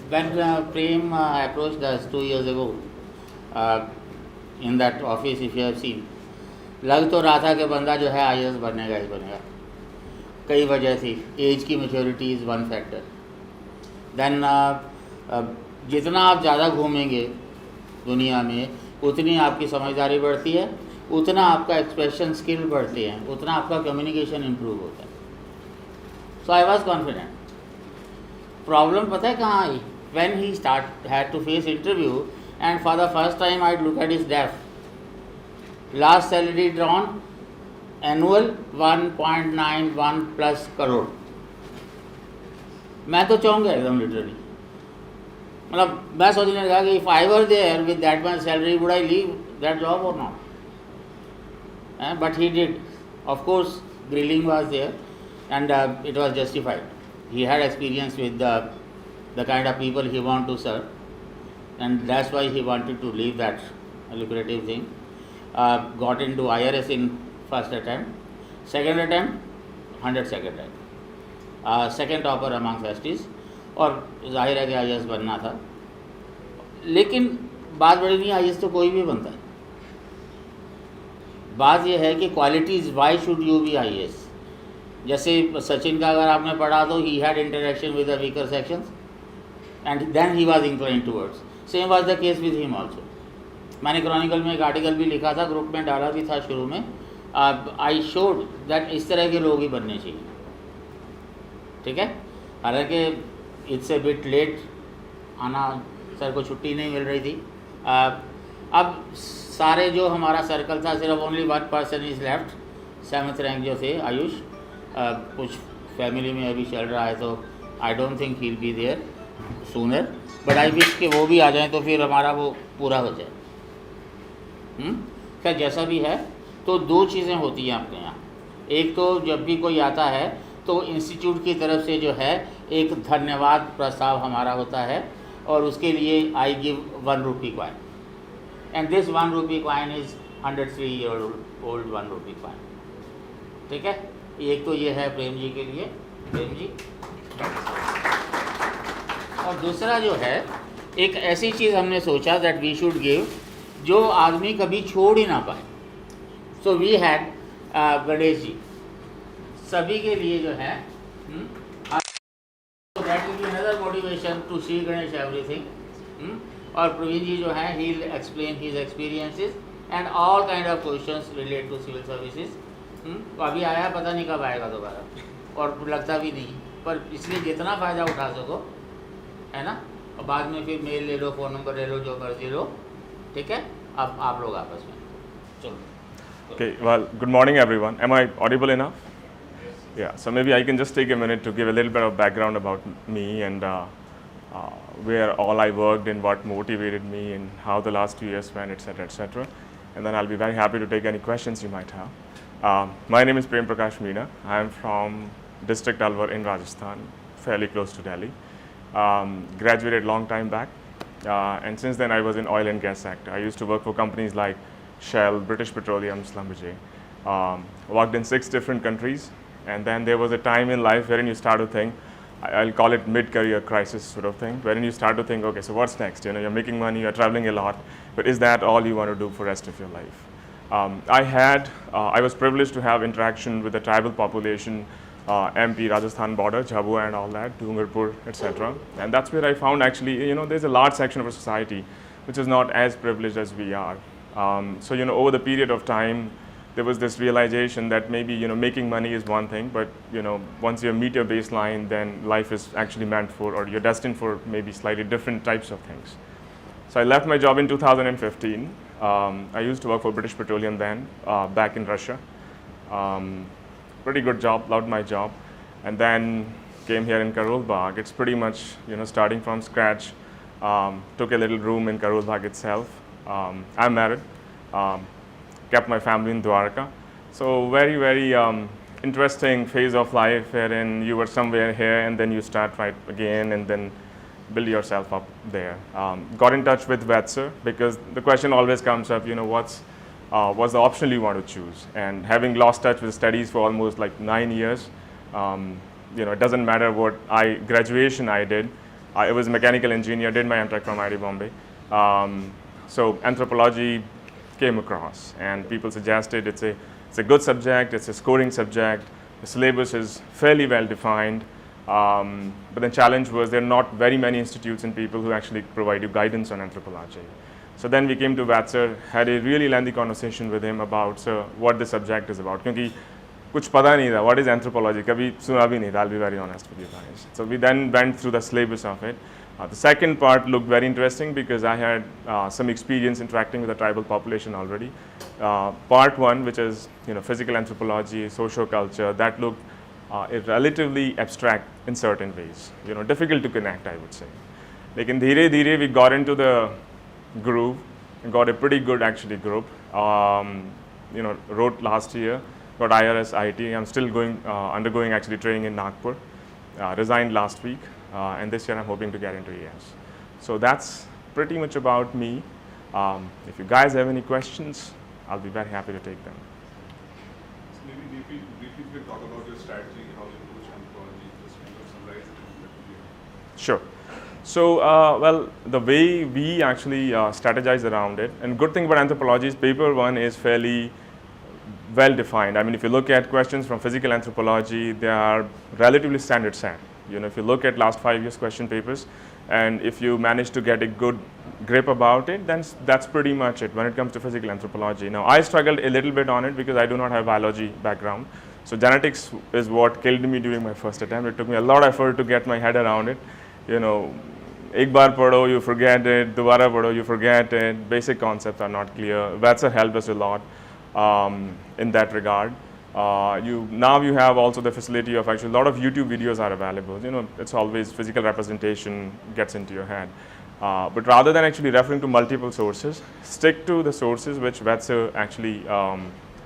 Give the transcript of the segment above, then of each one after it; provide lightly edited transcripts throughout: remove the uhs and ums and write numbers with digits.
when Prem approached us 2 years ago uh, in that office, if you have seen, लग तो रहा था कि बंदा जो है IAS बनेगा ही बनेगा. कई वजह थी. एज की maturity is one factor. Then जितना आप ज़्यादा घूमेंगे दुनिया में, उतनी आपकी समझदारी बढ़ती है, उतना आपका एक्सप्रेशन स्किल बढ़ते हैं, उतना आपका कम्युनिकेशन इम्प्रूव होता है. So I was confident. Problem पता है कहाँ आई? When he had to face interview and for the first time I look at his DAF. Last salary drawn annual 1.91 plus crore. मैं तो चाहूँगा एकदम लिटरली. मतलब मैं सोचने लगा कि if I were there with that much salary would I leave that job और not. But he did. Of course, grilling was there, and it was justified. He had experience with the kind of people he wanted to serve, and that's why he wanted to leave that lucrative thing. Got into IRS in first attempt, second attempt, 102nd rank, second topper among festies, और जाहिर है कि IAS बनना था. लेकिन बात बड़ी नहीं, IAS तो कोई भी बनता है. बात यह है कि qualities, why should you be IAS. जैसे सचिन का अगर आपने पढ़ा तो he had interaction with the weaker sections and then he was inclined towards. Same was the case with him also. मैंने क्रॉनिकल में एक आर्टिकल भी लिखा था, ग्रुप में डाला भी था शुरू में. आई शोड दैट इस तरह के लोग ही बनने चाहिए. ठीक है. हालांकि इट्स ए बिट लेट आना, सर को छुट्टी नहीं मिल रही थी. अब सारे जो हमारा सर्कल था, सिर्फ only 1 is left. 7th rank जो थे आयुष, कुछ फैमिली में अभी चल रहा है, तो I don't think he will be there sooner, but I wish कि वो भी आ जाएं तो फिर हमारा वो पूरा हो जाए. खैर जैसा भी है, तो दो चीज़ें होती हैं अपने यहाँ. एक तो जब भी कोई आता है तो इंस्टीट्यूट की तरफ से जो है एक धन्यवाद प्रस्ताव हमारा होता है, और उसके लिए I give 1 rupee coin. And this 1 rupee coin is 103-year-old 1 rupee coin. ठीक है. एक तो ये है प्रेम जी के लिए, प्रेम जी. और दूसरा जो है, एक ऐसी चीज़ हमने सोचा दैट वी शुड गिव जो आदमी कभी छोड़ ही ना पाए. So we had Ganesh ji. सभी के लिए जो है that will be another motivation to see Ganesh everything. और प्रवीण जी जो है, he will explain his experiences and all kind of questions relate to civil services. तो अभी आया, पता नहीं कब आएगा दोबारा, और लगता भी नहीं. पर इसलिए जितना फ़ायदा उठा सको, है ना. और बाद में फिर मेल ले लो, फ़ोन नंबर ले लो, जो मर्जी लो. ठीक है. अब आप लोग आपस में चलो. Okay, well, good morning everyone. Am I audible enough? Yeah, so maybe I can just take a minute to give a little bit of background about me and where all I worked and what motivated me and how the last 2 years went, etc., etc. And then I'll be very happy to take any questions you might have. My name is Prem Prakash Meena. I am from District Alwar in Rajasthan, fairly close to Delhi. Graduated long time back, and since then I was in oil and gas sector. I used to work for companies like Shell, British Petroleum, Schlumberger. Worked in 6 different countries, and then there was a time in life wherein you start to think, I'll call it mid-career crisis sort of thing, wherein you start to think, okay, so what's next? You know, you're making money, you're traveling a lot, but is that all you want to do for the rest of your life? I was privileged to have interaction with the tribal population, MP, Rajasthan border, Jhabua and all that, Dungarpur, etc. And that's where I found actually, you know, there's a large section of our society which is not as privileged as we are. So, you know, over the period of time, there was this realization that maybe, you know, making money is one thing, but, you know, once you meet your baseline, then life is actually meant for, or you're destined for maybe slightly different types of things. So I left my job in 2015. I used to work for British Petroleum then, back in Russia. Pretty good job, loved my job. And then came here in Karol Bagh. It's pretty much, you know, starting from scratch. Took a little room in Karol Bagh itself. I'm married. Kept my family in Dwarka. So very, very interesting phase of life wherein you were somewhere here and then you start right again and then build yourself up there. Got in touch with VETSER because the question always comes up, you know, what's the option you want to choose? And having lost touch with studies for almost like 9 years, you know, it doesn't matter what graduation I did. I was a mechanical engineer, did my MTech from IIT Bombay. So anthropology came across, and people suggested it's a good subject, it's a scoring subject, the syllabus is fairly well defined, but the challenge was there are not very many institutes and people who actually provide you guidance on anthropology. So then we came to Vatser, had a really lengthy conversation with him about what the subject is about. क्योंकि कुछ पता नहीं था, what is anthropology, कभी सुना भी नहीं था, I'll be very honest with you guys. So we then went through the syllabus of it. The second part looked very interesting because I had some experience interacting with the tribal population already. Part one, which is physical anthropology, socioculture, that looked relatively abstract in certain ways. Difficult to connect, I would say. Like in धीरे धीरे we got into the groove and got a pretty good actually group. Wrote last year, got IRS IT. I'm still undergoing actually training in Nagpur. Resigned last week. And this year I'm hoping to get into ES. So that's pretty much about me. If you guys have any questions, I'll be very happy to take them. So maybe briefly you can talk about your strategy, how you approach anthropology, just kind of summarize it and let me know. Sure. So, well, the way we actually strategize around it, and good thing about anthropology is paper one is fairly well defined. I mean, if you look at questions from physical anthropology, they are relatively standard set. If you look at last 5 years question papers, and if you manage to get a good grip about it, then that's pretty much it when it comes to physical anthropology. Now, I struggled a little bit on it because I do not have biology background. So genetics is what killed me during my first attempt. It took me a lot of effort to get my head around it. एक बार पढ़ो, you forget it, दोबारा पढ़ो, you forget it, basic concepts are not clear. Vatser helped us a lot in that regard. Now you have also the facility of actually a lot of YouTube videos are available. It's always physical representation gets into your head. But rather than actually referring to multiple sources, stick to the sources which Vatser actually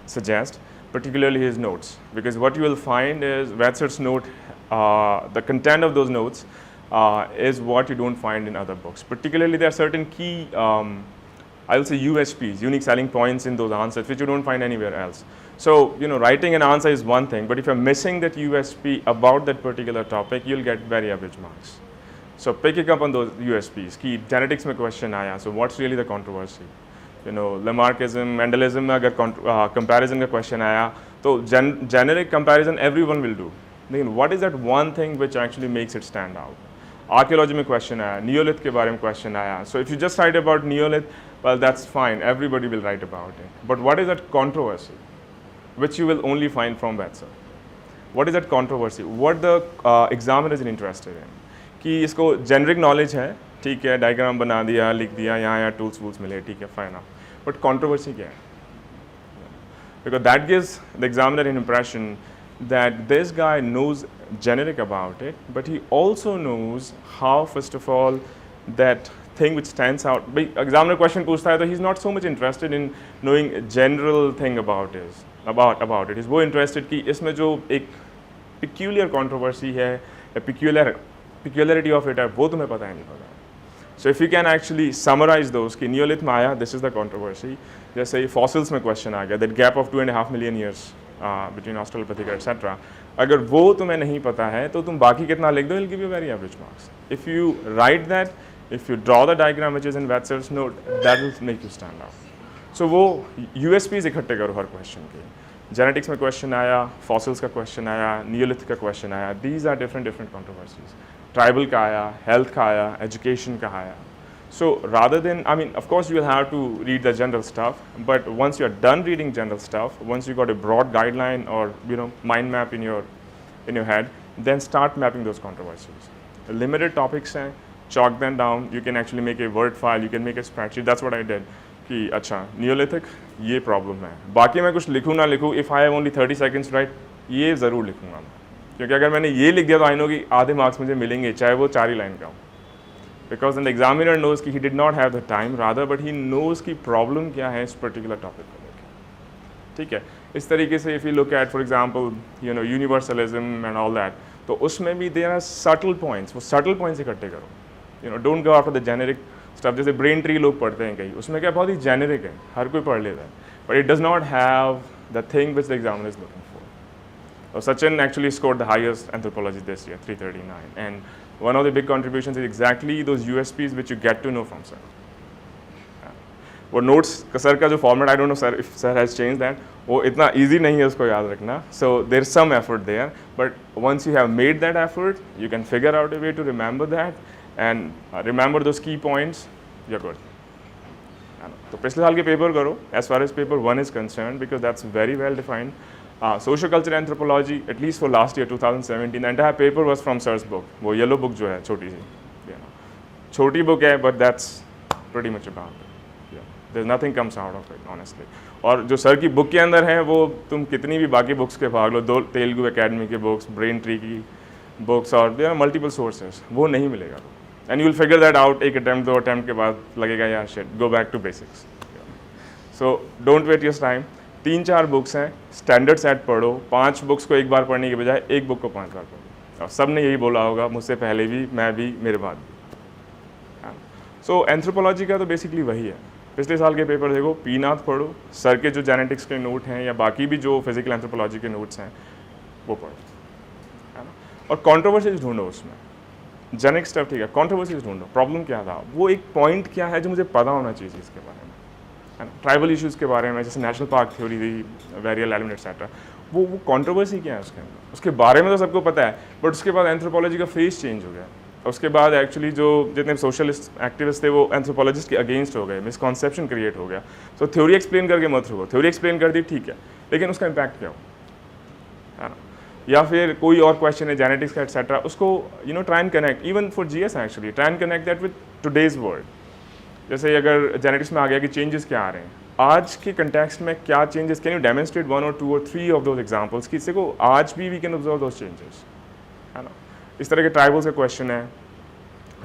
suggests, particularly his notes. Because what you will find is Vatser's note, the content of those notes is what you don't find in other books. Particularly there are certain key, I will say USPs, unique selling points in those answers, which you don't find anywhere else. So, writing an answer is one thing, but if you're missing that USP about that particular topic, you'll get very average marks. So, picking up on those USPs, key genetics mein question aaya, so what's really the controversy? Lamarckism, Mendelism mein agar comparison ka question aaya, so generic comparison everyone will do. Then what is that one thing which actually makes it stand out? Archaeology mein question aaya, Neolith ke baare mein question aaya. So, if you just write about Neolith, well, that's fine, everybody will write about it. But what is that controversy? Which you will only find from Vatser. What is that controversy? What the examiner is interested in? कि इसको generic knowledge है, ठीक है, diagram बना दिया, लिख दिया, यहाँ tools मिले, ठीक है, fine enough. But controversy क्या है? Because that gives the examiner an impression that this guy knows generic about it, but he also knows how, first of all, that thing which stands out. Examiner question पूछता है तो he's not so much interested in knowing general thing about it. He's more interested कि इसमें जो एक peculiar controversy है, a peculiarity of it है, वो तुम्हें पता है नहीं पता. So if you can actually summarize those कि Neolith में आया, this is the controversy. जैसे fossils में question आ गया, that gap of 2.5 million years between Australopithecus etc. अगर वो तुम्हें नहीं पता है तो तुम बाकी कितना लिख दो, it'll give you very average marks. If you write that, if you draw the diagram which is in Vatser's note, that will make you stand out. So वो USPs इकट्ठे करो हर question के. Genetics में question आया, fossils का question आया, Neolith का question आया. These are different controversies. Tribal का आया, health का आया, education का आया. So rather than, I mean, of course you will have to read the general stuff, but once you are done reading general stuff, once you got a broad guideline or mind map in your head, then start mapping those controversies. Limited topics हैं, chalk them down. You can actually make a word file, you can make a spreadsheet. That's what I did. कि अच्छा Neolithic ये problem है, बाकी मैं कुछ लिखूँ ना लिखूँ, if I have only 30 seconds right, ये ज़रूर लिखूँगा मैं, क्योंकि अगर मैंने ये लिख दिया तो आई नो कि आधे मार्क्स मुझे मिलेंगे, चाहे वो 4 ही लाइन का हो. बिकॉज द एग्जामिनर नोज कि he did not have the time rather, but he knows की प्रॉब्लम क्या है इस पर्टिकुलर टॉपिक को लेकर. ठीक है, इस तरीके से if you look at for example universalism and all that, तो उसमें भी देयर आर सटल पॉइंट्स, वो सटल पॉइंट्स इकट्ठे करो. Don't go after the generic stuff. जैसे ब्रेन ट्री लोग पढ़ते हैं कहीं, उसमें क्या बहुत ही जेनेरिक है, हर कोई पढ़ लेता है, but it does not have the thing which the examiner is looking for. Sachin actually scored the highest anthropology this year, 339, and one of the big contributions is exactly those USPs which you get to know from sir. वो notes sir का जो format, I don't know sir if sir has change that, वो इतना easy नहीं है उसको याद रखना. So there is some effort there, but once you have made that effort you can figure out a way to remember that and remember those key points, you are good. तो पिछले साल के paper करो as far as paper 1 is concern, because that's very well defined. Social culture anthropology at least for last year 2017 the entire paper was from sir's book. वो yellow book जो है छोटी सी, छोटी बुक है, but that's pretty much about it. There's nothing comes out of it, honestly. और जो sir की बुक के अंदर है वो तुम कितनी भी बाकी बुक्स के भाग लो, 2 तेलुगु एकेडमी के बुक्स, ब्रेन ट्री की बुक्स, और देयर आर मल्टीपल सोर्सेज, वो नहीं मिलेगा. And you will figure that out. एक अटैम्प्ट 2 अटैम्प्ट के बाद लगेगा यार shit, go back to basics. So don't wait your time. 3-4 books हैं, स्टैंडर्ड सेट पढ़ो. 5 बुक्स को एक बार पढ़ने के बजाय एक बुक को 5 बार पढ़ो. और सब ने यही बोला होगा, मुझसे पहले भी, मैं भी, मेरे बाद भी. सो एंथ्रोपोलॉजी का तो बेसिकली वही है. पिछले साल के पेपर देखो, पीनाथ पढ़ो, सर के जो जेनेटिक्स के नोट हैं या बाकी भी जो फिजिकल एंथ्रोपोलॉजी के नोट्स हैं वो पढ़ो, है ना. और कंट्रोवर्सीज ढूंढो उसमें. जेनेटिक स्टफ ठीक है, कंट्रोवर्सीज ढूंढो. प्रॉब्लम क्या था, वो एक पॉइंट क्या है जो मुझे पता होना चाहिए इसके बारे में, है ना. ट्राइबल इश्यूज़ के बारे में, जैसे नेशनल पार्क थ्योरी थी, वेरियल एलिमेंट एक्सेट्रा, वो कंट्रोवर्सी क्या है उसके अंदर, उसके बारे में तो सबको पता है, बट उसके बाद एंथ्रोपोलॉजी का फेस चेंज हो गया. उसके बाद एक्चुअली जो जितने सोशलिस्ट एक्टिविस्ट थे वो एंथ्रोपोलॉजिस्ट के अगेंस्ट हो गए, मिसकॉन्सेप्शन क्रिएट हो गया. सो थ्योरी एक्सप्लेन करके मत रुको. थ्योरी एक्सप्लेन कर दी ठीक है, लेकिन उसका इम्पैक्ट क्या हो, है ना. या फिर कोई और क्वेश्चन है जेनेटिक्स का एक्सेट्रा, उसको try and connect. Even for GS actually try and connect that with today's world. जैसे अगर जेनेटिक्स में आ गया कि चेंजेस क्या आ रहे हैं आज के कंटेक्स्ट में, क्या changes, can you demonstrate 1 or 2 or 3 of those examples कि इससे को आज भी we can observe those changes, है ना. इस तरह के ट्राइबल्स का क्वेश्चन है,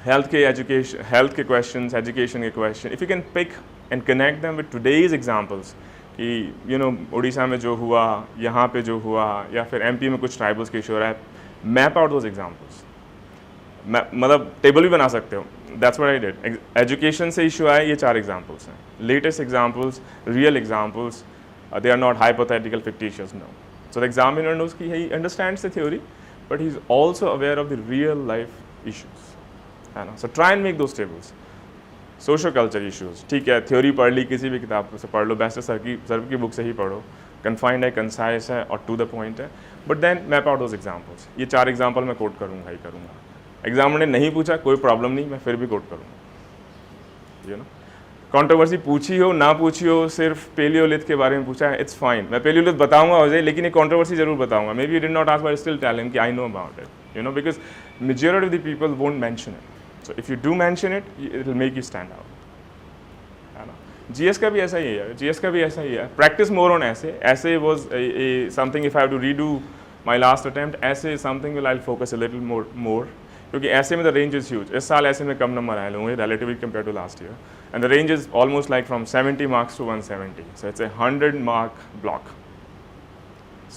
हेल्थ के एजुकेशन, हेल्थ के क्वेश्चंस, एजुकेशन के question. If you can pick and connect them with today's examples कि उड़ीसा में जो हुआ, यहाँ पे जो हुआ, या फिर एमपी में कुछ ट्राइबल्स के इशू हो रहा है, मैप आउट दोज एग्जांपल्स. मतलब टेबल भी बना सकते हो. That's what I did. Education से इशू आए, ये 4 एग्जांपल्स हैं, latest examples, real examples. They are not hypothetical fictitious, no. So the examiner knows कि he understands the theory, but he is also aware of the real life issues, है ना. So try and make those tables. Social culture issues ठीक है, theory पढ़ ली, किसी भी किताब से पढ़ लो, बेस्ट सर की बुक से ही पढ़ो, कन्फाइंड है, कंसाइज है और टू द पॉइंट है, but then map out those examples. ये 4 एग्जाम्पल मैं कोट करूँगा ही करूँगा. एग्जाम ने नहीं पूछा कोई प्रॉब्लम नहीं, मैं फिर भी कोट करूँगा. कंट्रोवर्सी पूछी हो ना पूछी हो, सिर्फ पेलियोलिथ के बारे में पूछा है, इट्स फाइन. मैं पेलियोलिथ बताऊँगा हो जाए, लेकिन एक कंट्रोवर्सी जरूर बताऊँगा. Maybe you did not ask, but still tell him कि I know about it, because majority of the people won't mention it. So if you do mention it, it will make you stand out, है ना. GS का भी ऐसा ही है, GS का भी ऐसा ही है. Practice more on essay was something. If I have to redo my last attempt, essay is something will I'll focus a little more क्योंकि essay में the range is huge. इस साल ऐसे में कम नंबर आए होंगे relatively compared to last year, and the range is almost like from 70 marks to 170. So it's a 100 mark block.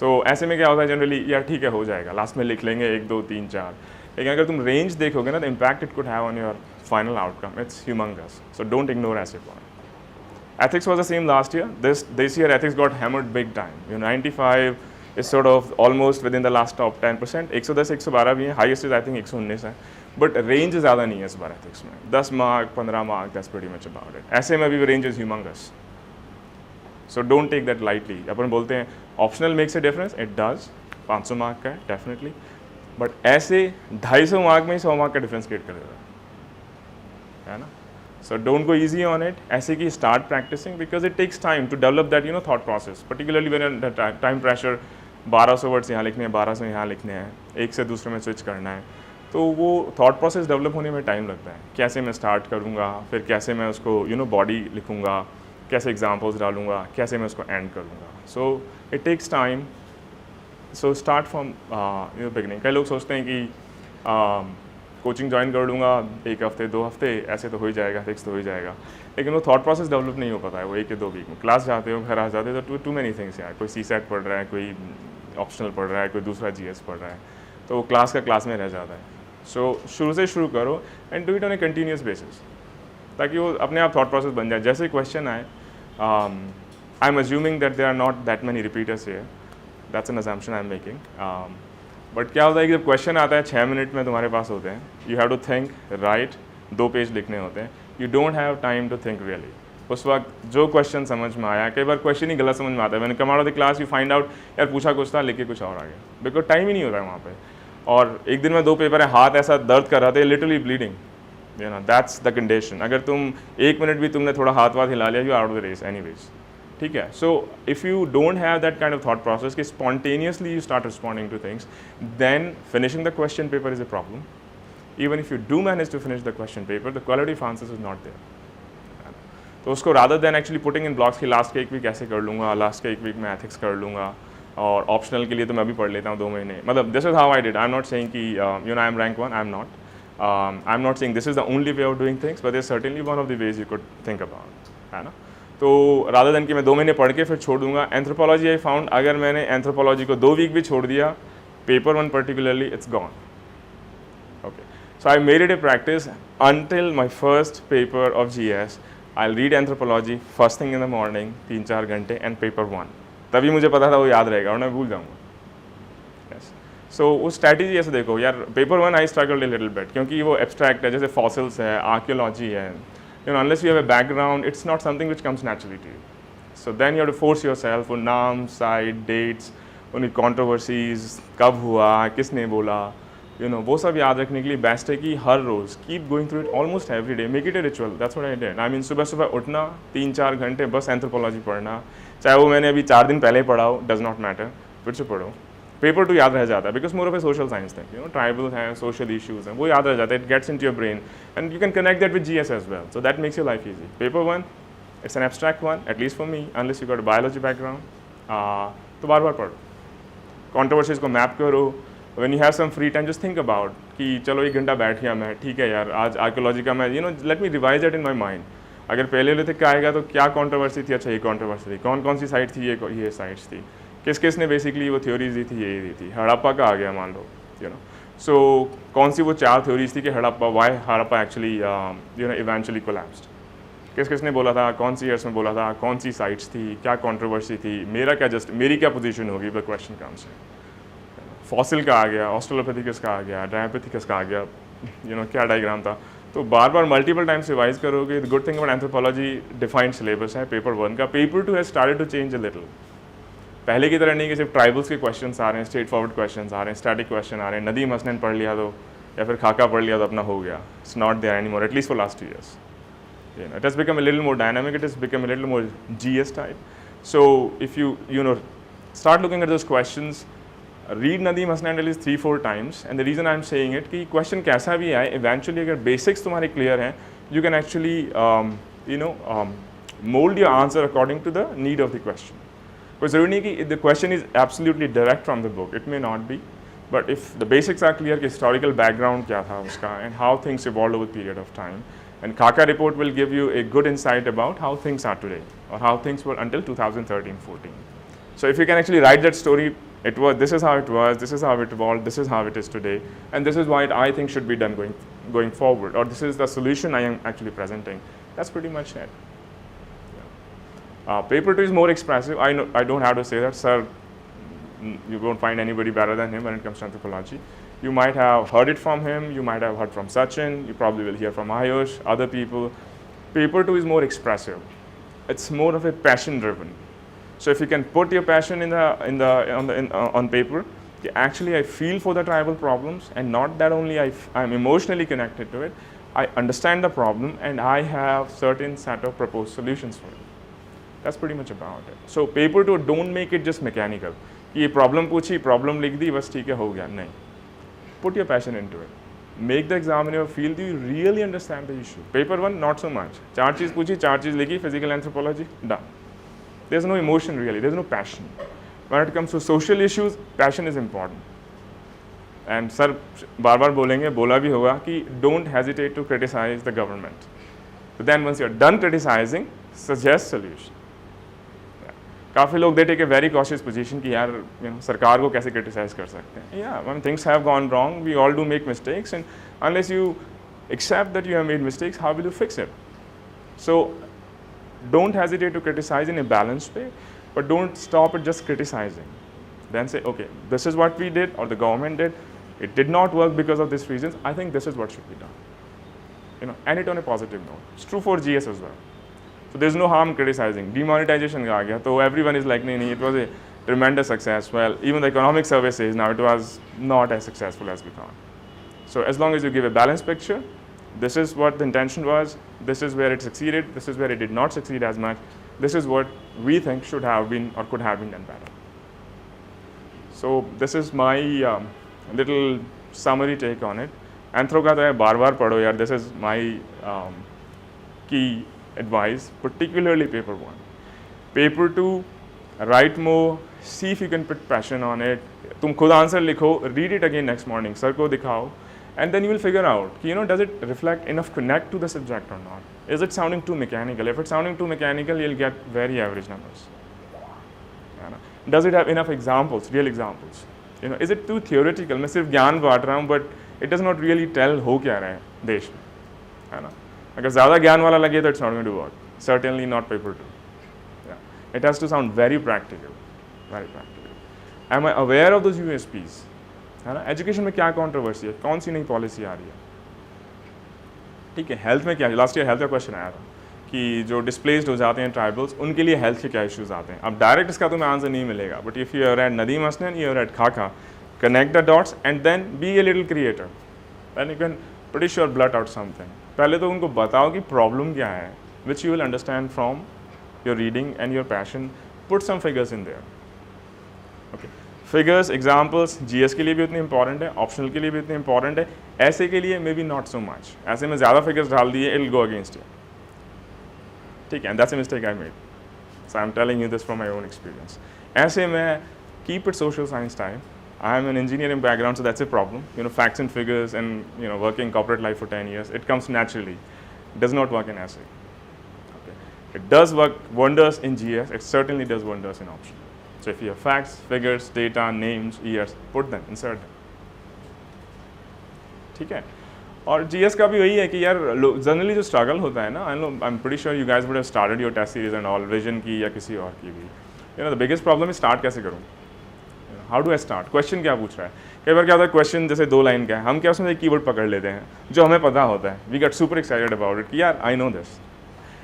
So ऐसे में क्या होता है जनरली, यार ठीक है हो जाएगा, लास्ट में लिख लेंगे 1 2 3 4. लेकिन अगर तुम रेंज देखोगे ना, the impact it could have on your final outcome, it's humongous. So don't ignore ऐसे point. Ethics was the same last year. This year ethics got hammered big time. 95 is sort of almost within the last top 10%. 110 112 भी है, highest is I think 119 है, but range ज़्यादा नहीं है इस बार ethics में. 10 mark 15 mark, that's pretty much about it. ऐसे में भी range is humongous. So don't take that lightly. अपन बोलते हैं optional makes a difference. It does. 500 mark का है definitely. बट ऐसे 250 मार्क में ही 100 मार्क का डिफरेंस क्रिएट कर देता है ना. So don't go easy on it. ऐसे की start practising, because it takes time to develop that thought process, particularly when time pressure. 1200 words यहाँ लिखने हैं, 1200 यहाँ लिखने हैं, एक से दूसरे में स्विच करना है, तो वो थॉट प्रोसेस डेवलप होने में टाइम लगता है. कैसे मैं स्टार्ट करूँगा, फिर कैसे मैं उसको बॉडी लिखूँगा, कैसे एग्जाम्पल्स डालूँगा, कैसे मैं उसको एंड करूँगा. So it takes time. So start from beginning. कई लोग सोचते हैं कि कोचिंग ज्वाइन कर लूँगा 1 हफ्ते 2 हफ्ते, ऐसे तो हो ही जाएगा, फिक्स तो हो ही जाएगा, लेकिन वो थॉट प्रोसेस डेवलप नहीं हो पाता है. वो 1 या 2 वीक में क्लास जाते हो, घर आ जाते हो, तो टू मैनी थिंग्स यार. कोई CSAT पढ़ रहा है, कोई ऑप्शनल पढ़ रहा है, कोई दूसरा GS पढ़ रहा है, तो वो क्लास का क्लास में रह जाता है. सो शुरू से शुरू करो and do it on a continuous basis, ताकि वो अपने आप थॉट प्रोसेस बन जाए. जैसे क्वेश्चन आए, I am assuming that there are not that many repeaters here. That's an assumption I'm making. But क्या होता है कि जब क्वेश्चन आता है 6 मिनट में तुम्हारे पास होते हैं, you have to think, right, 2 page लिखने होते हैं, you don't have time to think really. उस वक्त जो क्वेश्चन समझ में आया, कई बार क्वेश्चन ही गलत समझ में आता है, मैंने come out of the class you find out यार पूछा कुछ था, लिख के कुछ और आ गया, बिकॉज टाइम ही नहीं होता है वहाँ पे। और एक दिन में 2 पेपर है, हाथ ऐसा दर्द कर रहा था, literally bleeding, you know, that's the condition. अगर तुम 1 मिनट भी तुमने थोड़ा हाथ वाथ हिला लिया, you out of the race anyways, ठीक है। So if you don't have that kind of thought process कि spontaneously you start responding to things, then finishing the question paper is a problem. Even if you do manage to finish the question paper, the quality of answers is not there. तो उसको rather than actually putting in blocks कि last के 1 week ऐसे कर लूँगा, last के 1 week में ethics कर लूँगा, और ऑप्शनल के लिए तो मैं भी पढ़ लेता हूँ 2 महीने, मतलब this is how I did. I am not saying कि you know I am rank 1, I am not saying this is the only way of doing things, but this certainly one of the ways you could think about, है ना। तो rather than कि मैं 2 महीने पढ़ के फिर छोड़ दूँगा, एंथ्रोपोलॉजी आई फाउंड अगर मैंने एंथ्रोपोलॉजी को 2 वीक भी छोड़ दिया, paper 1 particularly, it's gone. Okay, so I made it a practice until my first paper of GS, I'll read anthropology first thing in the morning 3-4 घंटे and paper 1, तभी मुझे पता था वो याद रहेगा और मैं भूल जाऊँगा। yes. so उस स्ट्रैटेजी ऐसे देखो यार, paper 1 I struggled a little bit क्योंकि वो abstract है, जैसे fossils है, archaeology है, you know, unless you have a background it's not something which comes naturally to you, so then you have to force yourself, वो नाम, site, dates, उनकी controversies, कब हुआ, किसने बोला, यू नो, वो सब याद रखने के लिए बेस्ट है कि हर रोज़ keep going through it almost every day, make it a ritual, that's what I did. I mean सुबह सुबह उठना, 3-4 घंटे बस एंथ्रोपोलॉजी पढ़ना, चाहे वो मैंने अभी 4 दिन पहले पढ़ा हो, डज नॉट मैटर, फिर से पढ़ो। पेपर 2 याद रह जाता है because more of a social science thing, you know, tribal है, सोशल इशूज़ हैं, वो याद रह जाता है, it gets in to your brain and you can connect that with GS as well, so that makes your life easy. Paper 1 it's an abstract one, at least for me, unless you got biology background, तो बार बार पढ़ो, controversies को map करो। When you have some free time, just think about कि चलो 1 घंटा बैठ गया मैं, ठीक है यार, आज आर्कियोलॉजी का मैं, you know, let me revise it in my mind. अगर पहले लेते क्या आएगा तो क्या कॉन्ट्रोवर्सी थी, अच्छा ये कॉन्ट्रोवर्सी थी, कौन कौन सी साइट थी, ये साइट्स थी, किस किस ने बेसिकली वो थ्योरीज दी थी, ये दी थी, हड़प्पा का आ गया मान लो, यू नो, सो कौन सी वो 4 थ्योरीज थी कि Harappa, why Harappa actually you know eventually collapsed, किस किस ने बोला था, कौन सी ईयर्स में बोला था, कौन सी साइट्स थी, क्या कॉन्ट्रोवर्सी थी, मेरी क्या पोजीशन होगी, द क्वेश्चन कम्स है। फॉसिल का आ गया, ऑस्ट्रेलोपैथिकस का आ गया, ड्रायोपैथिकस का आ गया, यू नो, क्या डायग्राम था, तो बार बार मल्टीपल टाइम्स रिवाइज करोगे। The good thing about anthropology defined syllabus है पेपर 1 का। Paper 2 has started to change a little, पहले की तरह नहीं कि सिर्फ ट्राइबल्स के क्वेश्चन आ रहे हैं, स्ट्रेट फॉरवर्ड क्वेश्चन आ रहे हैं, स्टैटिक क्वेश्चन आ रहे हैं, नदी मसनन पढ़ लिया तो या फिर खाका पढ़ लिया तो अपना हो गया, it's not there anymore, at least for last 2 years. You know, it has become a little more dynamic, it has become a little more GS type. So if you know, start looking at those questions, read Nadeem Hasnain at least 3-4 times, and the reason I'm saying it कि question कैसा भी आए, eventually अगर basics तुम्हारे clear हैं, you can actually you know mold your answer according to the need of the question. कोई ज़रूरी नहीं कि the question is absolutely direct from the book, it may not be, but if the basics are clear कि historical background क्या था उसका and how things evolved over a period of time, and Khaka report will give you a good insight about how things are today or how things were until 2013-14. So if you can actually write that story, this is how it was, this is how it evolved, this is how it is today, and this is what I think should be done going forward, or this is the solution I am actually presenting. That's pretty much it. Paper 2 is more expressive. I know I don't have to say that, sir. You won't find anybody better than him when it comes to anthropology. You might have heard it from him, you might have heard from Sachin, you probably will hear from Ayush, other people. Paper 2 is more expressive. It's more of a passion driven. So if you can put your passion on paper, actually I feel for the tribal problems, and not that only I'm emotionally connected to it, I understand the problem and I have certain set of proposed solutions for it. That's pretty much about it. So paper 2, don't make it just mechanical. कि ये problem पूछी, problem लिख दी, बस ठीक है, हो गया, नहीं. Put your passion into it. Make the examiner feel that you really understand the issue. Paper 1, not so much. 4 चीज़ पूछी, 4 चीज़ लिखी, physical anthropology, done. There's no emotion really, there's no passion. When it comes to social issues, passion is important. And sir बार बार बोलेंगे, बोला भी होगा कि don't hesitate to criticize the government. But then once you're done criticizing, suggest solution. काफ़ी लोग they take a very cautious position कि यार सरकार को कैसे क्रिटिसाइज कर सकते हैं. या things have gone wrong, we all do make mistakes, and unless you accept that you have made mistakes, how will you fix it? So don't hesitate to criticise in a balanced way, but don't stop it just criticising. then say, okay, this is what we did or the government did, it did not work because of these reasons, I think this is what should be done. You know, and it on a positive note. It's true for GS as well. So there's no harm criticizing. Demonetization का आ गया, तो everyone is like, नहीं, it was a tremendous success. Well, even the economic survey says now it was not as successful as we thought. So as long as you give a balanced picture, this is what the intention was, this is where it succeeded, this is where it did not succeed as much, this is what we think should have been or could have been done better. So this is my little summary take on it. Anthro का तो है बार बार पढ़ो यार, this is my key advice, particularly paper 1. Paper 2, write more, see if you can put passion on it. तुम खुद answer लिखो, read it again next morning, sir को दिखाओ, and then you will figure out, you know, does it reflect enough connect to the subject or not? Is it sounding too mechanical? If it's sounding too mechanical, you'll get very average numbers. Does it have enough examples, real examples? You know, is it too theoretical? मैं सिर्फ ज्ञान बांट रहा हूँ, but it does not really tell हो क्या रहा है देश में, है ना? अगर ज़्यादा ज्ञान वाला लगे तो it's not going to work. Certainly not paper 2. Yeah. It has to sound very practical, very practical. Am I aware of those USPs? है ना? एजुकेशन में क्या कंट्रोवर्सी है, कौन सी नई पॉलिसी आ रही है, ठीक है? हेल्थ में क्या, लास्ट ईयर हेल्थ का क्वेश्चन आया था कि जो डिस्प्लेस्ड हो जाते हैं ट्राइबल्स, उनके लिए हेल्थ के क्या इश्यूज आते हैं. अब डायरेक्ट इसका तुम्हें आंसर नहीं मिलेगा, but if you are at Nadeem Hasnain, you are at खाका, connect the dots and then be a little creator, then you can pretty sure blurt out something. पहले तो उनको बताओ कि प्रॉब्लम क्या है, which you will understand from your reading and your passion. Put some figures in there. Okay. Figures, examples, GS के लिए भी उतनी इंपॉर्टेंट है, ऑप्शनल के लिए भी उतनी इंपॉर्टेंट है, ऐसे के लिए may be not so much. ऐसे में ज़्यादा फिगर्स डाल दिए, it will go against you, ठीक है? That's a mistake I made, so I am telling you this from my own experience. ऐसे में keep it social science type. I am an engineering background, so that's a problem. You know, facts and figures and, you know, working corporate life for 10 years, it comes naturally. It does not work in essay. Okay. It does work wonders in GS. It certainly does wonders in option. So if you have facts, figures, data, names, years, put them, insert them. ठीक है? और GS का भी वही है कि यार generally जो स्ट्रगल होता है ना, I am pretty sure you guys would have started your test series and all, Vision की या किसी और की भी. You know the biggest problem है स्टार्ट कैसे करूँ, how do I start, question क्या पूछ रहा है. कई बार क्या होता है, क्वेश्चन जैसे 2 लाइन का है, हम क्या उसमें एक कीवर्ड पकड़ लेते हैं जो हमें पता होता है, we get super excited about it कि यार I know this,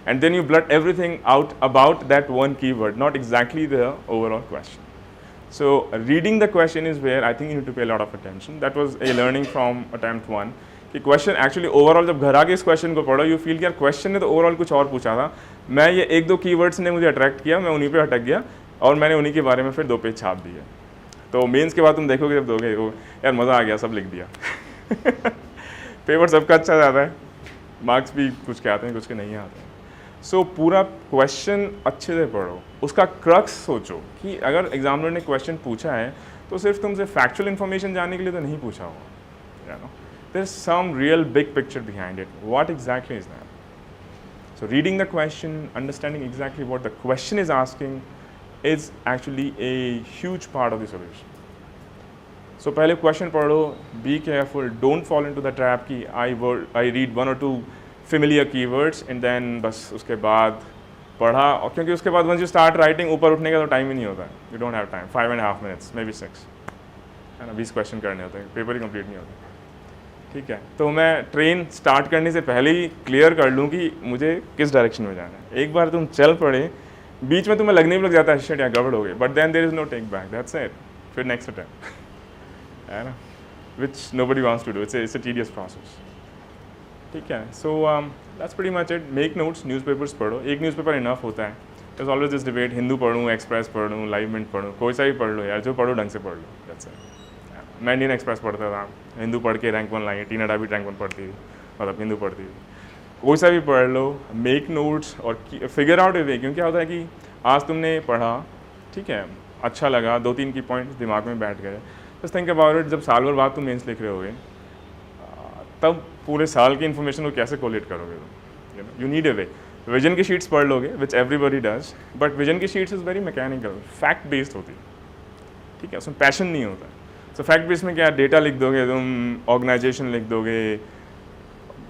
and then you blurt everything out about that one keyword, not exactly the overall question. So reading the question is where I think you need to pay lot of attention. That was a learning from attempt 1 कि question actually overall जब घर आके इस question को पढ़ो, you feel कि यार question ने तो ओवरऑल कुछ और पूछा था, मैं ये 1-2 कीवर्ड्स ने मुझे अट्रैक्ट किया, मैं उन्हीं पे अटक गया और मैंने उन्हीं के बारे में फिर 2 पेज छाप दिए. तो मेंस के बाद तुम देखोगे जब दोगे, वो यार मज़ा आ गया, सब लिख दिया. पेपर सबका अच्छा जाता है, मार्क्स भी कुछ के आते हैं, कुछ के नहीं आते हैं. सो पूरा क्वेश्चन अच्छे से पढ़ो, उसका क्रक्स सोचो कि अगर एग्जामिनर ने क्वेश्चन पूछा है तो सिर्फ तुमसे फैक्चुअल इन्फॉर्मेशन जानने के लिए तो नहीं पूछा होगा, you know, there is some real big picture behind it. What exactly is that? So reading the question, understanding exactly what the question is asking is actually a huge part of the solution. So पहले question पढ़ो, be careful, don't fall into the trap कि I read 1 or 2 familiar keywords and then बस उसके बाद पढ़ा, और क्योंकि उसके बाद once you start writing ऊपर उठने का तो टाइम ही नहीं होता है, you don't have time, 5.5 minutes, maybe 6, है ना, 20 क्वेश्चन करने होते हैं, पेपर ही कंप्लीट नहीं होता, ठीक है? तो मैं ट्रेन स्टार्ट करने से पहले ही क्लियर कर लूँ कि मुझे किस डायरेक्शन में जाना है. एक बार तुम चल पड़े, बीच में तुम्हें लगने भी लग जाता है शिट या गड़बड़ हो गई, but then there is no take back, that's it, फिर नेक्स्ट अटेम्प्ट, है ना, which nobody wants to do, it's a tedious process, ठीक है? So that's pretty much it. Make notes, newspapers पढ़ो, एक न्यूज़पेपर इनफ होता है. There is always this debate, Hindu पढ़ूँ, एक्सप्रेस पढ़ूँ, लाइव मिनट पढ़ूँ, कोई सा भी पढ़ लो यार, जो पढ़ो ढंग से पढ़ लो, दैट्स इट. मैं इंडियन एक्सप्रेस पढ़ता था, हिंदू पढ़ के रैंक 1 लाई, टीना डा भी रैंक 1 पढ़ती थी, मतलब हिंदू पढ़ती थी. कोई सा भी पढ़ लो, मेक नोट्स और फिगर आउट ए वे. क्योंकि क्या होता है कि आज तुमने पढ़ा, ठीक है, अच्छा लगा, 2-3 की पॉइंट्स दिमाग में बैठ गए, बस थिंक अबाउट इट, जब साल भर बाद तुम मेंस लिख रहे होगे तब पूरे साल की इन्फॉर्मेशन को कैसे कोलेट करोगे तुम, you need a way. Vision की शीट्स पढ़ लोगे, which everybody does, but Vision की sheets is very mechanical, fact based होती है, ठीक है, उसमें पैशन नहीं होता. सो फैक्ट बेस्ड में क्या, डेटा लिख दोगे तुम, ऑर्गेनाइजेशन लिख दोगे,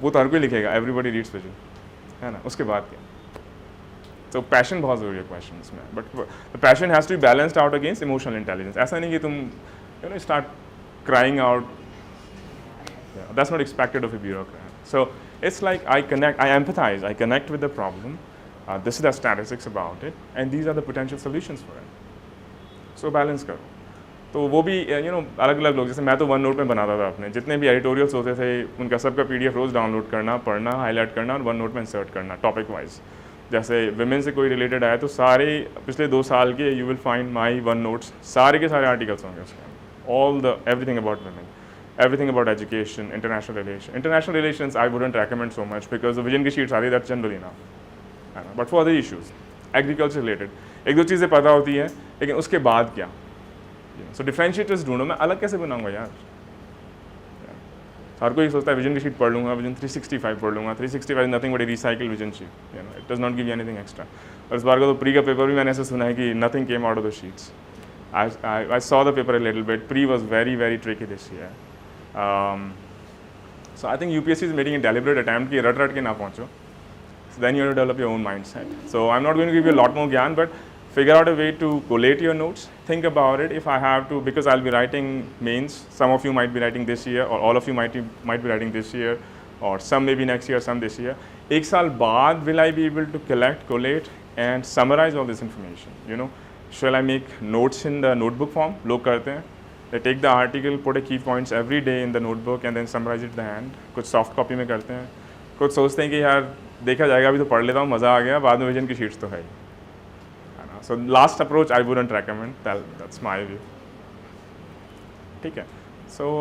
वो तो हर कोई लिखेगा, एवरीबडी रीड्स विजन, है ना, उसके बाद क्या. तो पैशन बहुत ज़रूरी है क्वेश्चंस में, but the passion has to be balanced out against emotional intelligence. ऐसा नहीं कि तुम you know start crying out. That's not expected of a bureaucrat. So it's like I empathize, I connect with the problem. This is the statistics about it, and these are the potential solutions for it. So balance करो. तो वो भी you no अलग अलग लोग, जैसे मैं तो वन नोट में बनाता था अपने जितने भी एडिटोरियल्स होते थे उनका सबका PDF रोज़ डाउनलोड करना, पढ़ना, हाईलाइट करना और वन नोट में इंसर्ट करना टॉपिक वाइज. जैसे विमेन से कोई रिलेटेड आया तो सारे पिछले 2 साल के you will find my one notes, सारे के सारे आर्टिकल्स होंगे उसमें. All the everything about women, everything about education, international relations. International relations I wouldn't recommend so much because the vision की sheets आती है that's generally enough. But for other issues, agriculture related, एक दो चीज़ें पता होती हैं लेकिन उसके बाद क्या? So differentiators ढूंढो. मैं अलग कैसे बनाऊंगा यार? हर कोई सोचता है विजन की शीट पढ़ लूँगा, विजन 365 पढ़ लूँगा. 365 is nothing but a recycled vision sheet. It does not give you anything extra. और इस बार का तो प्री का पेपर भी मैंने ऐसे सुना है कि nothing came out of the sheets. I saw the paper a little bit. Pre was very tricky this year. So I think UPSC is making a deliberate attempt कि रट के ना पहुँचो. So then you have to develop your own mindset. So I'm not going to give you a lot more gyan, but figure out a way to collate your notes. Think about it. If I have to, because I'll be writing mains. Some of you might be writing this year, or all of you might be writing this year, or some maybe next year, some this year. एक साल बाद will I be able to collate, and summarize all this information? You know, shall I make notes in the notebook form? लोग करते हैं. They take the article, put a key points every day in the notebook and then summarize it at the end. कुछ soft copy में करते हैं, कुछ सोचते हैं कि यार देखा जाएगा अभी तो पढ़ लेता हूँ, मज़ा आ गया, बाद में विजन की शीट्स तो है ही. So last approach I wouldn't recommend. That's my view. ठीक है. So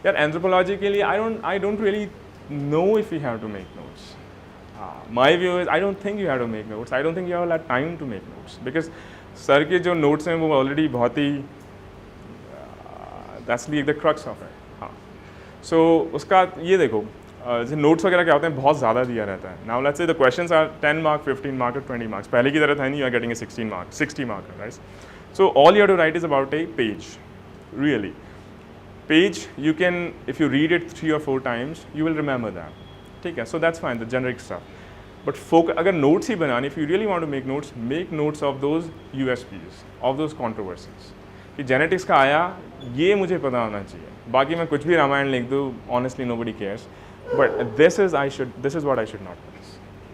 यार anthropology के लिए I don't really know if we have to make notes. My view is I don't think you have to make notes. I don't think you have a lot of time to make notes because sir के जो notes हैं वो already बहुत ही that's the crux of it. हाँ. So उसका ये देखो जैसे notes वगैरह क्या होते हैं बहुत ज़्यादा दिया रहता है. Now let's say the questions are 10 mark, 15 mark or 20 marks. पहले की तरह था नहीं, you are getting a 60 mark, right? So all you have to write is about a page, really. Page you can, if you read it 3 or 4 times, you will remember that. ठीक है, so that's fine, the generic stuff. But अगर notes ही बनाने, if you really want to make notes of those USPs, of those controversies. कि genetics का आया, ये मुझे पता होना चाहिए. बाकी मैं कुछ भी रामायण लिख दूँ, honestly nobody cares. But this is what I should not miss.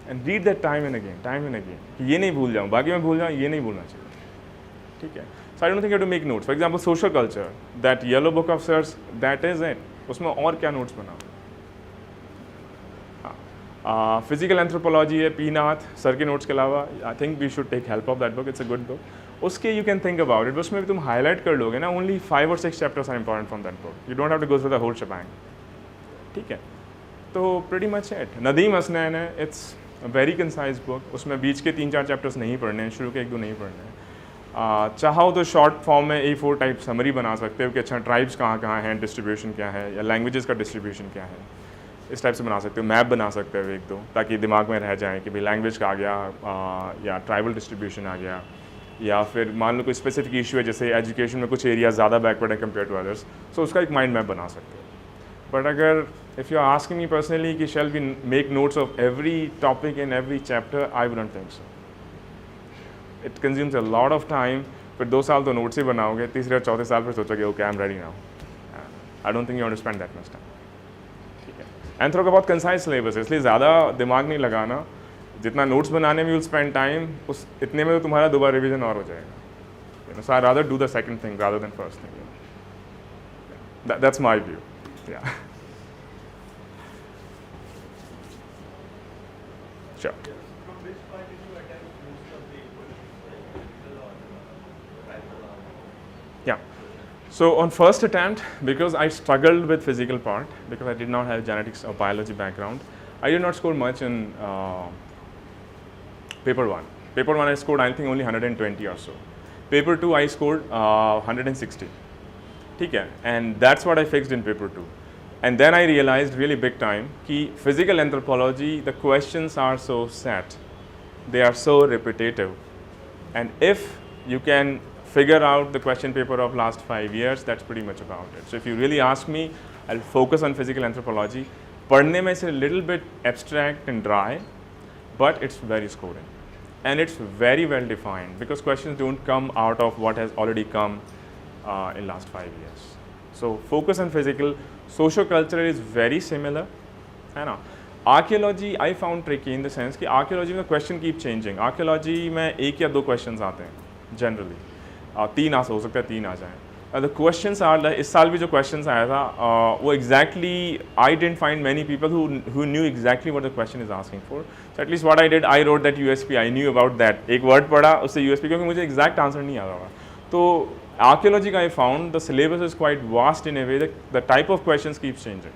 And read that time and again. ये नहीं भूल जाऊँ, बाकी मैं भूल जाऊँ, ये नहीं भूलना चाहिए. ठीक है. So I don't think you have to make notes. For example, social culture, that yellow book of sirs, that is it. उसमें और क्या notes बनाओ? Physical anthropology है P. Nath सर के notes के अलावा, I think we should take help of that book. It's a good book. उसके you can think about it. उसमें भी तुम highlight कर लोगे ना. Only 5 or 6 chapters are important from that book. You don't have to go through the whole shebang. ठीक है. तो pretty much it. Nadeem Hasnain है. It's a very concise book. उसमें बीच के 3-4 chapters नहीं पढ़ने हैं, शुरू के 1-2 नहीं पढ़ने हैं. चाहो तो शॉर्ट फॉर्म में A4 टाइप समरी बना सकते हो कि अच्छा ट्राइब्स कहाँ हैं, डिस्ट्रीब्यूशन क्या है, या लैंग्वेजेस का डिस्ट्रीब्यूशन क्या है, इस टाइप से बना सकते हो. मैप बना सकते हो 1-2 ताकि दिमाग में रह जाए कि भाई लैंग्वेज का आ गया या ट्राइबल डिस्ट्रीब्यूशन आ गया, या फिर मान लो कोई स्पेसिफिक इशू है जैसे एजुकेशन में कुछ एरिया ज़्यादा बैकवर्ड है कम्पेयर टू अदर्स, सो उसका एक माइंड मैप बना सकते हो. बट अगर if you are asking me personally कि shall we make notes of every topic in every chapter, I wouldn't think so. It consumes a lot of time. फिर 2 साल तो नोट्स ही बनाओगे, तीसरे और चौथे साल फिर सोचोगे okay I am ready now. I don't think you want to spend that much time. ठीक है. एंथ्रो का बहुत कंसाइज सिलेबस है, इसलिए ज़्यादा दिमाग नहीं लगाना. जितना नोट्स बनाने में विल स्पेंड टाइम, उस इतने में तो तुम्हारा 2 बार रिविजन और हो जाएगा. So I rather do the second thing rather than first thing. That's my view. Yeah. Sure. Yeah. So on first attempt, because I struggled with physical part, because I did not have genetics or biology background, I did not score much in paper 1. Paper 1 I scored I think only 120 or so. Paper 2 I scored 160. ठीक है. And that's what I fixed in paper 2. And then I realized really big time कि physical anthropology, the questions are so set, they are so repetitive, and if you can figure out the question paper of last 5 years, that's pretty much about it. So if you really ask me, I'll focus on physical anthropology. पढ़ने में से little bit abstract and dry, but it's very scoring and it's very well defined because questions don't come out of what has already come in last 5 years. So focus on physical. Socio-cultural is very similar, है ना. Archaeology I found tricky in the sense कि archaeology में question keep changing. Archaeology में एक या दो questions आते हैं generally, 3 हो सकता है 3 आ जाएं. The questions are like, इस साल भी जो questions आया था वो exactly I didn't find many people who knew exactly what the question is asking for. So at least what I did, I wrote that USP, I knew about that. एक word पढ़ा उससे USP, क्योंकि मुझे exact answer नहीं आता था. तो archaeology का I found the syllabus is quite vast in a way that the type of questions keeps changing.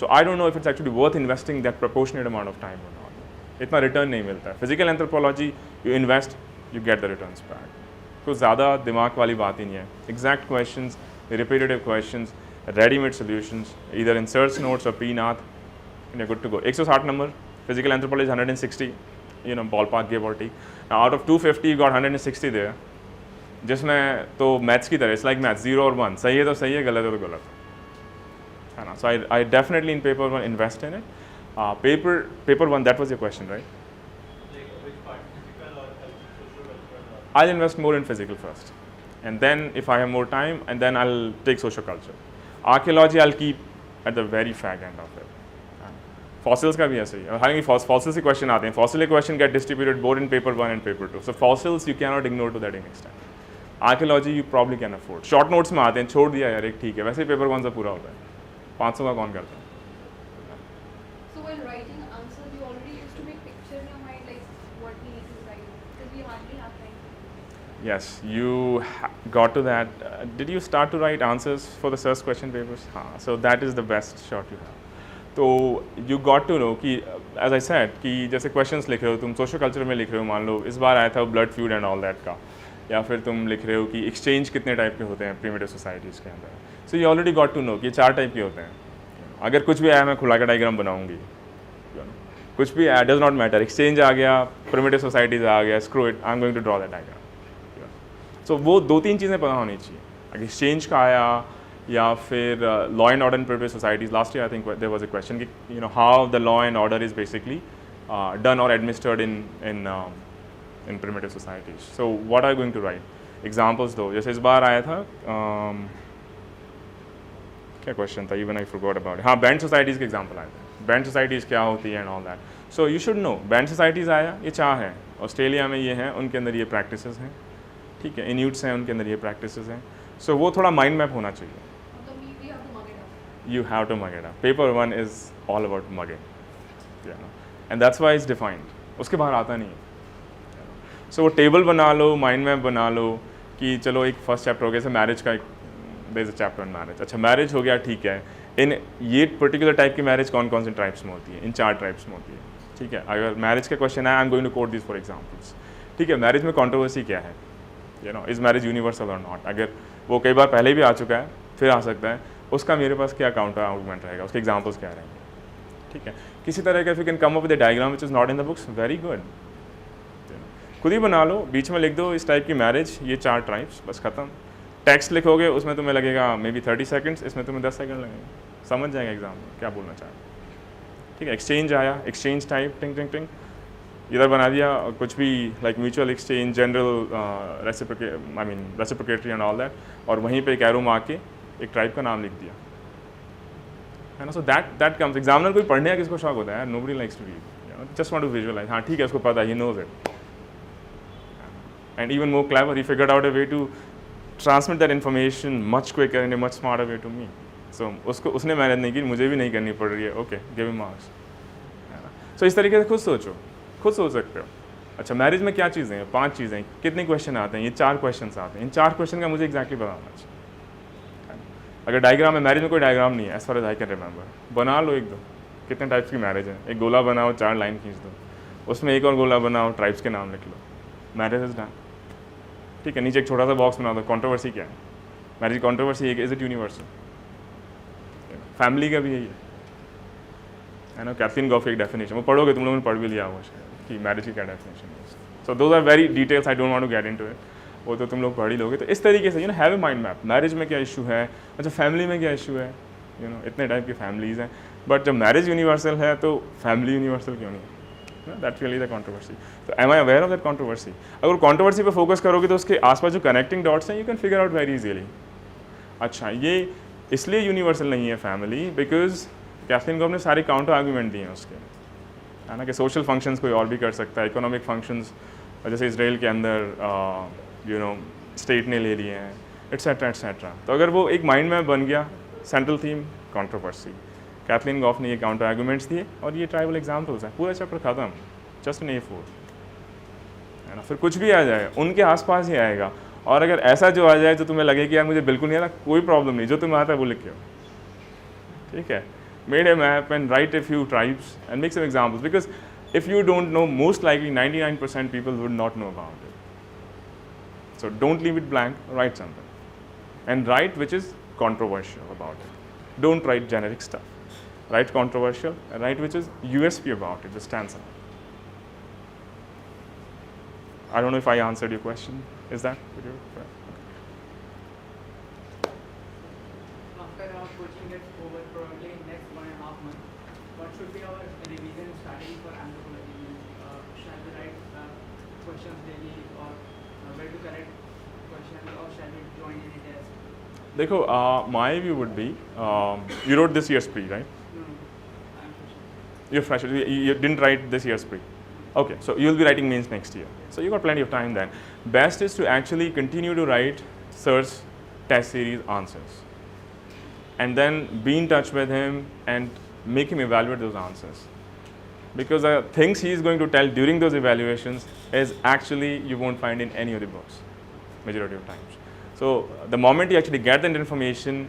So I don't know if it's actually worth investing that proportionate amount of time or not. इतना return नहीं मिलता है. Physical anthropology, you invest, you get the returns back. तो ज़्यादा दिमाग वाली बात ही नहीं है. Exact questions, repetitive questions, ready-made solutions, either in search notes or pre-nath, and you're good to go. 160 number, physical anthropology 160, ballpark give or take. Now out of 250, you got 160 there. जिसमें तो maths की तरह, it's like maths, 0 और 1, सही है तो सही है, गलत है तो गलत है ना. So I definitely in paper 1 invest in it. Paper 1, that was your question, right? I'll invest more in physical first, and then if I have more time, and then I'll take social culture. Archaeology I'll keep at the very fag end of it. Fossils का भी ऐसे ही है. हालांकि fossils से question आते हैं. Fossil question get distributed both in paper 1 and paper 2. So fossils you cannot ignore to that extent. Archaeology you probably can afford. Short notes में आते हैं, छोड़ दिया यार एक ठीक है. वैसे paper 1 से पूरा होता है. 500 का कौन करता है? So while writing answers, you already used to make picture in your mind like what we need to write because we hardly have time. Yes, you got to that. Did you start to write answers for the search question papers? So that is the best shot you have. तो you got to know कि as I said कि जैसे questions लिख रहे हो तुम social culture में लिख रहे हो, मान लो इस बार आया था blood feud and all that का, या फिर तुम लिख रहे हो कि exchange कितने टाइप के होते हैं primitive societies के अंदर. So you already got to know कि 4 टाइप के होते हैं. अगर कुछ भी आया मैं खुला का डायग्राम बनाऊंगी, कुछ भी आया does not matter, exchange आ गया, primitive societies आ गया, screw it, I'm going to draw that diagram. So वो 2-3 चीज़ें पता होनी चाहिए. अगर exchange का आया या फिर law and order in primitive societies. Last year I think there was a question कि how the law and order is basically done or administered in primitive societies. So what are you going to write? Examples दो. जैसे इस बार आया था क्या question था, even I forgot about it. हाँ, band societies के example आए थे. Band societies क्या होती है and all that. So you should know. Band societies आया, ये 4 हैं. ऑस्ट्रेलिया में ये हैं, उनके अंदर ये practices हैं. ठीक है, इन्यूट्स हैं, उनके अंदर ये practices हैं. So वो थोड़ा mind map होना चाहिए. We have to mug it up. You have to mug it up. Paper 1 is all about mugging, and that's why it's defined. उसके बाहर आता नहीं है. So वो table बना लो, mind map बना लो कि चलो एक first chapter हो गया, जैसे marriage का एक there is a chapter on marriage. अच्छा marriage हो गया, ठीक है. इन ये particular type की marriage कौन-कौन से tribes में होती है? इन 4 tribes में होती है. ठीक है, अगर marriage का question है, I'm going to quote these for examples. ठीक है, marriage में controversy क्या है? Is marriage universal or not? अगर वो कई बार पहले भी आ चुका है, फिर आ सकता है, उसका मेरे पास क्या काउंटर आर्गुमेंट रहेगा, उसके एग्जांपल्स क्या रहेंगे. ठीक है, किसी तरह का if you can come up with a diagram which is not in the books, very good. खुद ही बना लो, बीच में लिख दो इस टाइप की मैरिज, ये 4 ट्राइब्स, बस खत्म. टेक्स्ट लिखोगे उसमें तुम्हें लगेगा मे बी 30 सेकंड्स, इसमें तुम्हें 10 सेकंड लगेंगे, समझ जाएगा एग्जाम में क्या बोलना चाह रहे. ठीक है, एक्सचेंज आया, एक्सचेंज टाइप टिंग टिंग टिंग इधर बना दिया, कुछ भी like mutual exchange, general reciprocatory and all that, और वहीं पे एक एरो मार के एक ट्राइब का नाम लिख दिया, है ना. So that comes. एग्जामिनर कोई पढ़ने का किसको शौक होता है, nobody likes to read, just want to visualize. हाँ ठीक है, उसको पता, he knows it, and even more clever, he figured out a way to transmit that information much quicker in a much smarter way to me. So उसने मेहनत नहीं की, मुझे भी नहीं करनी पड़ रही है, ओके गिव हिम मार्क्स, है ना. सो इस तरीके से खुद सोचो, खुद सोच सकते हो. अच्छा मैरिज में क्या चीज़ें हैं, 5 चीज़ें, कितने क्वेश्चन आते हैं, ये 4 क्वेश्चन आते हैं, इन 4 क्वेश्चन का मुझे एक्जैक्टली पता होना चाहिए. अगर डायग्राम है, मैरिज में कोई डायग्राम नहीं है as far as I can remember, बना लो 1-2, कितने टाइप्स की मैरिज है, एक गोला बनाओ, 4 लाइन खींच दो, उसमें एक और गोला बनाओ, ट्राइब्स के नाम लिख लो, मैरिज इज डन. ठीक है, नीचे एक छोटा सा बॉक्स बना दो, कॉन्ट्रोवर्सी क्या है, marriage controversy is it universal. Family का भी यही है ना. कैथरीन गॉफ एक डेफिनेशन वो पढ़ोगे, तुम लोगों ने पढ़ भी लिया हुआ कि मैरिज की क्या डेफिनेशन है. So those are very details, I don't want to get into it, वो तो तुम लोग पढ़ ही लोगे. तो इस तरीके से have a mind map. Marriage में क्या इशू है, अच्छा फैमिली में क्या इशू है, इतने टाइप की फैमिलीज़ हैं, बट जब मैरिज यूनिवर्सल है तो फैमिली यूनिवर्सल क्यों नहीं है? That really the controversy. तो am I aware of that controversy? अगर कंट्रोवर्सी पे फोकस करोगे तो उसके आसपास जो कनेक्टिंग डॉट्स हैं you can figure out very easily. अच्छा, ये इसलिए यूनिवर्सल नहीं है फैमिली बिकॉज कैथलीन गॉफ ने सारे काउंटर आर्ग्यूमेंट दिए हैं उसके, है ना, कि सोशल फंक्शंस कोई और भी कर सकता है, इकोनॉमिक फंक्शंस जैसे इसराइल के अंदर यू नो स्टेट ने ले लिए हैं, एट्सेट्रा एट्सेट्रा. तो अगर वो एक माइंड में बन गया, central theme controversy, Kathleen Gough ने ये काउंटर आर्ग्यूमेंट्स दिए और ये ट्राइबल एग्जाम्पल्स हैं, पूरा चैप्टर खत्म, जस्ट एन A4, है ना. फिर कुछ भी आ जाए उनके आसपास ही आएगा. और अगर ऐसा जो आ जाए जो तुम्हें लगे कि यार मुझे बिल्कुल नहीं आता, कोई प्रॉब्लम नहीं, जो तुम्हें आता है वो लिख के, ठीक है. Made a map and write a few tribes and make some examples, because if you don't know, most likely 99% people would not know about it. So don't leave it blank, write something. And write which is controversial about it. Don't write generic stuff. Write controversial and write which is USP about it, just stands out. I don't know if I answered your question. Is that what you're After our coaching gets over, probably in next 1.5 months, what should be our revision strategy for anthropology? Shall we write questions daily, or where to correct questions, or shall we join any test? देखो, my view would be, you wrote this year's pre, right? No, I'm fresh. You're fresh. You didn't write this year's pre. Okay, so you'll be writing mains next year. So you got plenty of time then. Best is to actually continue to write Sir's test series answers, and then be in touch with him and make him evaluate those answers. Because the things he is going to tell during those evaluations is actually you won't find in any of the books, majority of times. So the moment you actually get that information,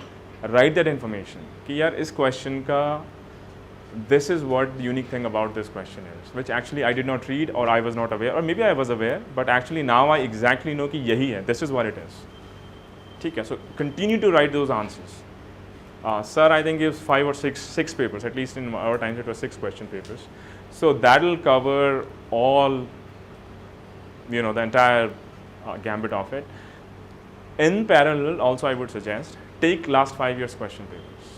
write that information. कि यार इस question का this is what the unique thing about this question is, which actually I did not read or I was not aware, or maybe I was aware, but actually now I exactly know कि यही है, this is what it is. ठीक है, so continue to write those answers. Sir, I think gives 5 or 6 papers, at least in our times it was 6 question papers. So that will cover all, you know, the entire gambit of it. In parallel, also I would suggest, take last 5 years question papers.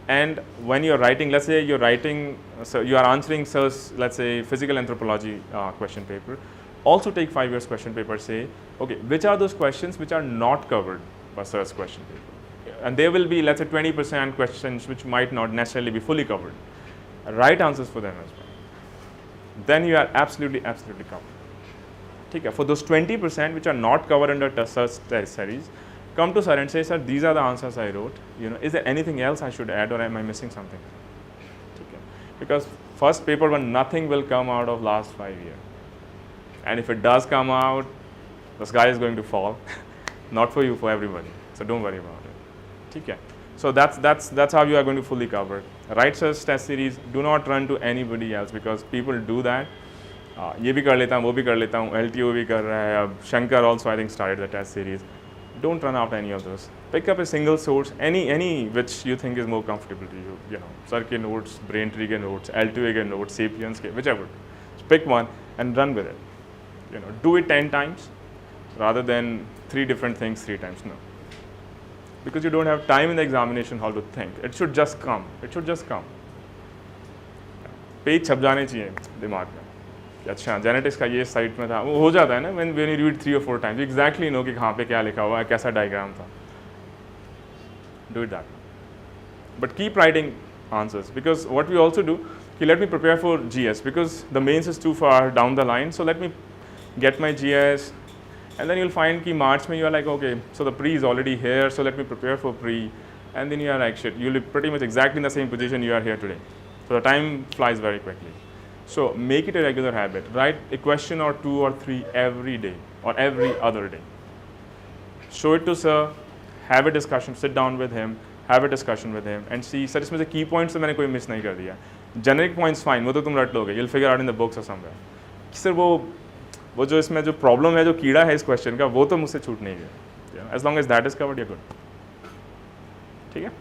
And when you're writing, let's say you're writing, so you are answering Sir's, let's say, physical anthropology question paper, also take 5 years question paper, say, okay, which are those questions which are not covered by Sir's question paper? And there will be, let's say, 20% questions which might not necessarily be fully covered. Write answers for them as well. Then you are absolutely, absolutely covered. Okay. For those 20% which are not covered under Sir's test series, come to Sir and say, sir, these are the answers I wrote. You know, is there anything else I should add, or am I missing something? Okay. Because first paper one, nothing will come out of last 5 years. And if it does come out, the sky is going to fall. Not for you, for everybody. So don't worry about it. Okay. So that's how you are going to fully cover it. Write Sir's test series. Do not run to anybody else, because people do that. ये भी कर लेता हूँ, वो भी कर लेता हूँ, LTO भी कर रहा है, अब Shankar also I think started the test series. Don't run after any of those. Pick up a single source, any which you think is more comfortable to you. You know, Sir के notes, Braintree के notes, L2A के notes, Sapiens के, whichever. Just pick one and run with it. You know, do it 10 times rather than 3 different things 3 times. No, because you don't have time in the examination hall to think. It should just come. It should just come. Page छप जाने चाहिए दिमाग में कि अच्छा genetics का ये site में था, वो हो जाता है ना when you read 3 or 4 times, you exactly know कि कहाँ पे क्या लिखा हुआ है, कैसा डायग्राम था. Do it that way. But keep writing answers, because what we also do, let me prepare for GS, because the mains is too far down the line, so let me get my GS, and then you'll find कि March में you are like, okay, so the pre is already here, so let me prepare for pre, and then you are like, shit, you'll be pretty much exactly in the same position you are here today. So the time flies very quickly. So make it a regular habit. Write a question or 2 or 3 every day or every other day. Show it to Sir, have a discussion, sit down with him, have a discussion with him and see, sir, इसमें से key points तो मैंने कोई miss नहीं कर दिया. Generic points fine, वो तो तुम रट लोगे. You'll figure out in the books or somewhere. Sir वो जो इसमें जो problem है, जो कीड़ा है इस question का, वो तो मुझसे छूट नहीं गया. As long as that is covered, you're good. ठीक है?